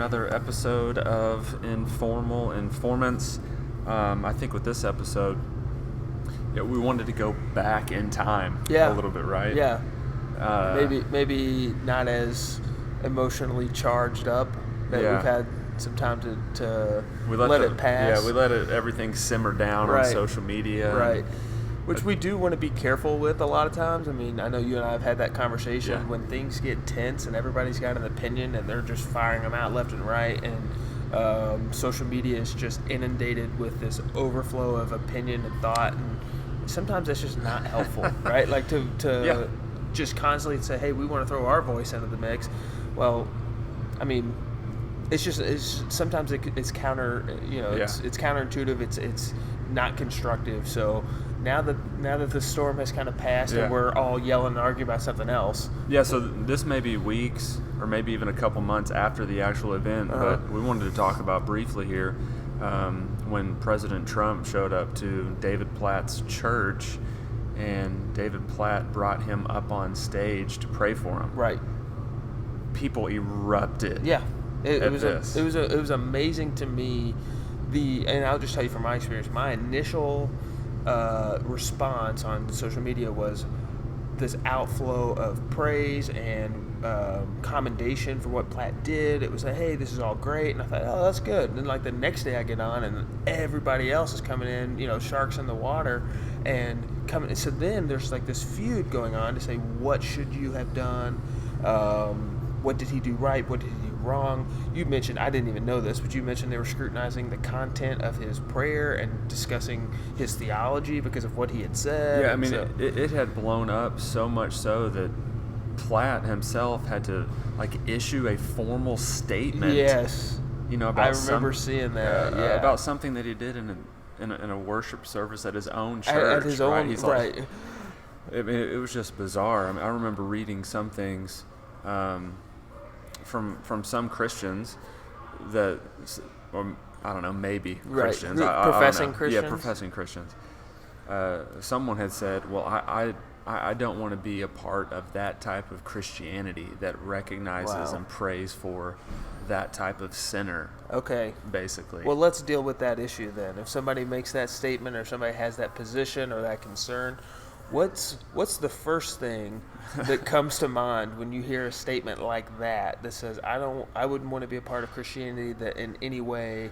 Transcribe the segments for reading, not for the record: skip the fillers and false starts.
another episode of Informal Informants. I think with this episode, we wanted to go back in time a little bit, right? Yeah. Maybe not as emotionally charged up that we've had some time to let it pass. Yeah, we let everything simmer down on social media. Right. Which we do want to be careful with a lot of times. I mean, I know you and I have had that conversation when things get tense and everybody's got an opinion and they're just firing them out left and right, and social media is just inundated with this overflow of opinion and thought, and sometimes that's just not helpful, right? Like to just constantly say, hey, we want to throw our voice into the mix. Well, I mean, it's sometimes it's counter, it's counterintuitive. It's not constructive. So now that the storm has kind of passed and we're all yelling and arguing about something else. Yeah, so this may be weeks or maybe even a couple months after the actual event, but we wanted to talk about briefly here when President Trump showed up to David Platt's church, and David Platt brought him up on stage to pray for him. Right. People erupted. Yeah. It was amazing to me. And I'll just tell you from my experience, my initial response on social media was this outflow of praise and commendation for what Platt did. It was like, hey, this is all great, and I thought, oh, that's good. And then like the next day I get on and everybody else is coming in, sharks in the water, and coming. So then there's like this feud going on to say, what should you have done? What did he do right? What did he do wrong? You mentioned, I didn't even know this, but you mentioned they were scrutinizing the content of his prayer and discussing his theology because of what he had said. Yeah, I mean, it had blown up so much so that Platt himself had to issue a formal statement. Yes. About I remember seeing that. About something that he did in a worship service at his own church. At his own, He's right. It was just bizarre. I mean, I remember reading some things from some Christians that, or I don't know, maybe Christians. Professing Christians? Yeah, professing Christians. Someone had said, well, I don't want to be a part of that type of Christianity that recognizes and prays for that type of sinner. Okay. Basically. Well, let's deal with that issue then. If somebody makes that statement or somebody has that position or that concern, what's the first thing that comes to mind when you hear a statement like that says, I wouldn't want to be a part of Christianity that in any way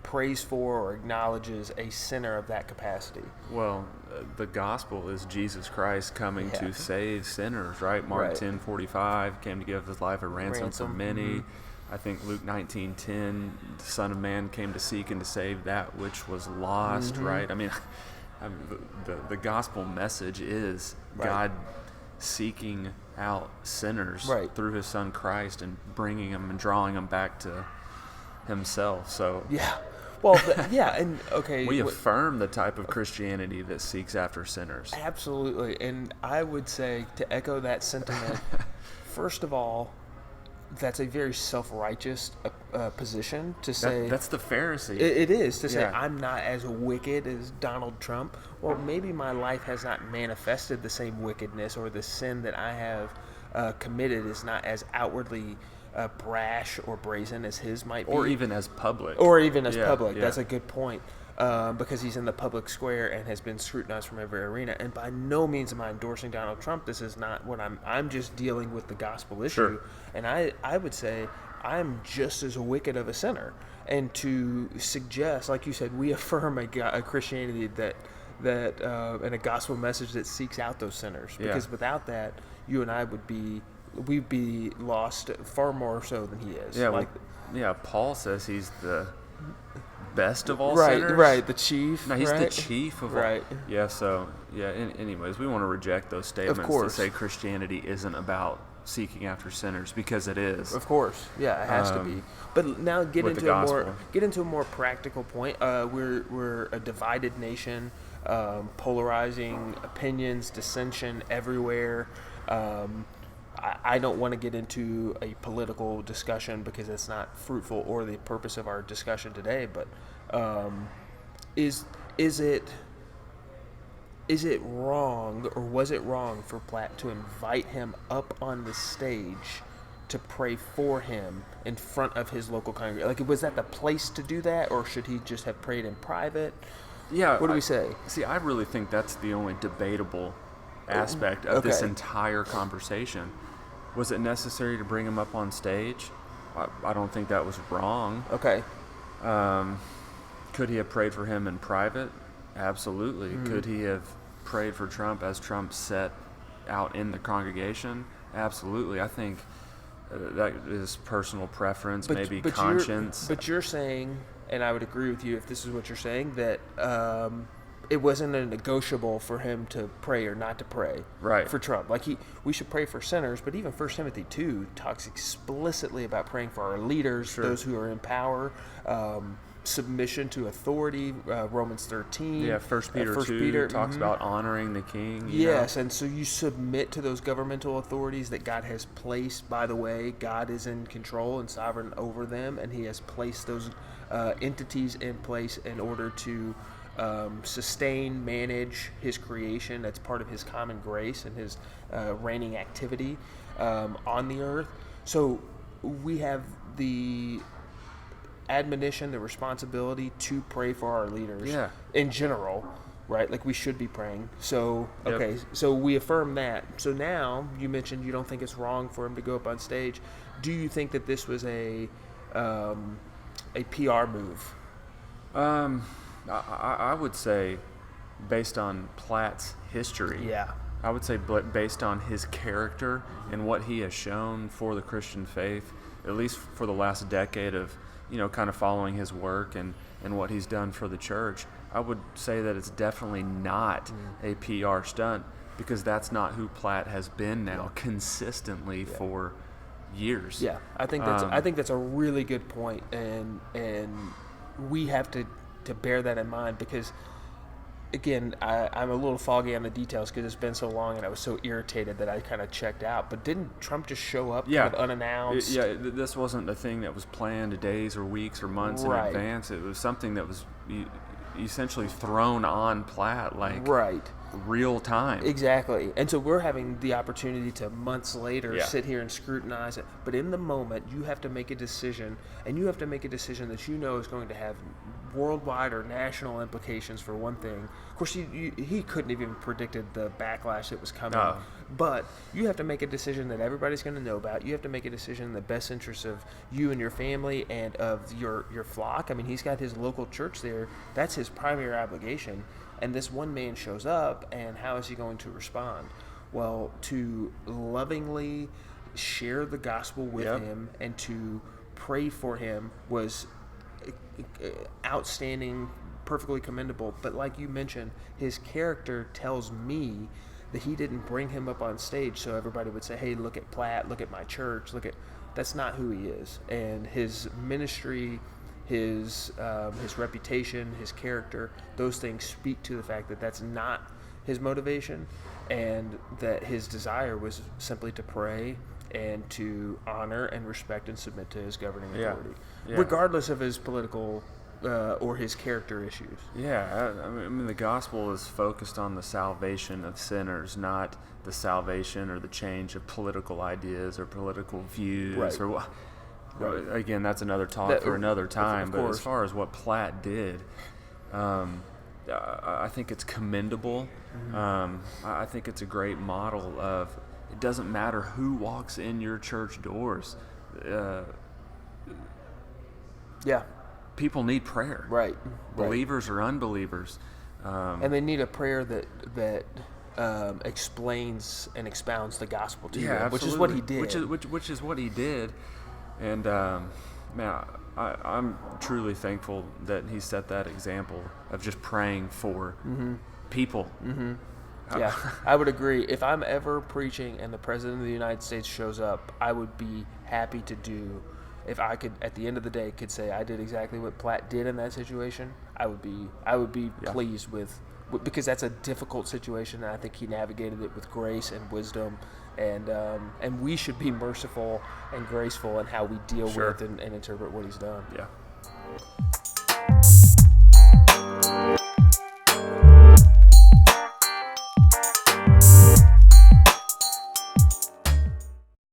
prays for or acknowledges a sinner of that capacity? Well, the gospel is Jesus Christ coming to save sinners, right? Mark 10:45 came to give his life a ransom for many. Mm-hmm. I think Luke 19:10, the Son of Man came to seek and to save that which was lost, right? I mean, the gospel message is God seeking out sinners through his son Christ and bringing them and drawing them back to himself. So well, and okay, we affirm the type of Christianity that seeks after sinners. Absolutely. And I would say, to echo that sentiment, first of all, that's a very self-righteous position to say. That's the Pharisee. It is to say, I'm not as wicked as Donald Trump. Well, maybe my life has not manifested the same wickedness, or the sin that I have committed is not as outwardly brash or brazen as his might be. Or even as public. That's a good point. Because he's in the public square and has been scrutinized from every arena. And by no means am I endorsing Donald Trump. This is not what I'm just dealing with the gospel issue. Sure. And I would say I'm just as wicked of a sinner. And to suggest, like you said, we affirm a Christianity that and a gospel message that seeks out those sinners. Because without that, you and I we'd be lost far more so than he is. Yeah, Paul says he's the best of all sinners. Right, the chief. No, he's the chief of all. Yeah, so, anyways, we want to reject those statements to say Christianity isn't about seeking after sinners, because it is. Of course. Yeah, it has to be. But now get into a more practical point. We're a divided nation, polarizing opinions, dissension everywhere. I don't want to get into a political discussion because it's not fruitful or the purpose of our discussion today. But is it wrong, or was it wrong for Platt to invite him up on the stage to pray for him in front of his local congregation? Like, was that the place to do that, or should he just have prayed in private? Yeah. What do we say? See, I really think that's the only debatable aspect of this entire conversation. Was it necessary to bring him up on stage? I don't think that was wrong. Okay. Could he have prayed for him in private? Absolutely. Could he have prayed for Trump as Trump sat out in the congregation? Absolutely. I think that is personal preference, maybe conscience. But you're saying, and I would agree with you if this is what you're saying, that it wasn't a negotiable for him to pray or not to pray for Trump. Like, we should pray for sinners, but even 1 Timothy 2 talks explicitly about praying for our leaders, those who are in power, submission to authority, Romans 13. Yeah, 1 Peter 2 talks about honoring the king. Yes, and so you submit to those governmental authorities that God has placed. By the way, God is in control and sovereign over them, and he has placed those entities in place in order to sustain, manage his creation. That's part of his common grace and his reigning activity on the earth. So we have the admonition, the responsibility to pray for our leaders in general, right? Like, we should be praying. So, okay, so we affirm that. So now, you mentioned you don't think it's wrong for him to go up on stage. Do you think that this was a PR move? I would say, based on Platt's history, I would say based on his character and what he has shown for the Christian faith, at least for the last decade of, kind of following his work and what he's done for the church, I would say that it's definitely not a PR stunt, because that's not who Platt has been now consistently for years. Yeah, I think that's a really good point, and we have to bear that in mind, because again, I'm a little foggy on the details because it's been so long and I was so irritated that I kind of checked out. But didn't Trump just show up kind of unannounced? This wasn't a thing that was planned days or weeks or months in advance. It was something that was essentially thrown on Platt real time. Exactly. And so we're having the opportunity to months later sit here and scrutinize it. But in the moment, you have to make a decision, and you have to make a decision that is going to have worldwide or national implications. For one thing, of course, he couldn't have even predicted the backlash that was coming. But you have to make a decision that everybody's going to know about. You have to make a decision in the best interest of you and your family and of your flock. I mean, he's got his local church there. That's his primary obligation. And this one man shows up, and how is he going to respond? Well, to lovingly share the gospel with him and to pray for him was outstanding, perfectly commendable. But like you mentioned, his character tells me that he didn't bring him up on stage so everybody would say, hey, look at Platt, look at my church, that's not who he is. And his ministry, his reputation, his character, those things speak to the fact that that's not his motivation, and that his desire was simply to pray and to honor and respect and submit to his governing authority, regardless of his political or his character issues. I mean, the gospel is focused on the salvation of sinners, not the salvation or the change of political ideas or political views or what. Again, that's another talk for another time. But as far as what Platt did, I think it's commendable. I think it's a great model of, it doesn't matter who walks in your church doors. People need prayer. Believers or unbelievers. And they need a prayer that explains and expounds the gospel to them, which is what he did. Which is what he did. And man, I'm truly thankful that he set that example of just praying for people. I would agree. If I'm ever preaching and the President of the United States shows up, I would be happy to do. If I could, at the end of the day, could say I did exactly what Platt did in that situation, I would be pleased with, because that's a difficult situation, and I think he navigated it with grace and wisdom. And we should be merciful and graceful in how we deal with and interpret what he's done.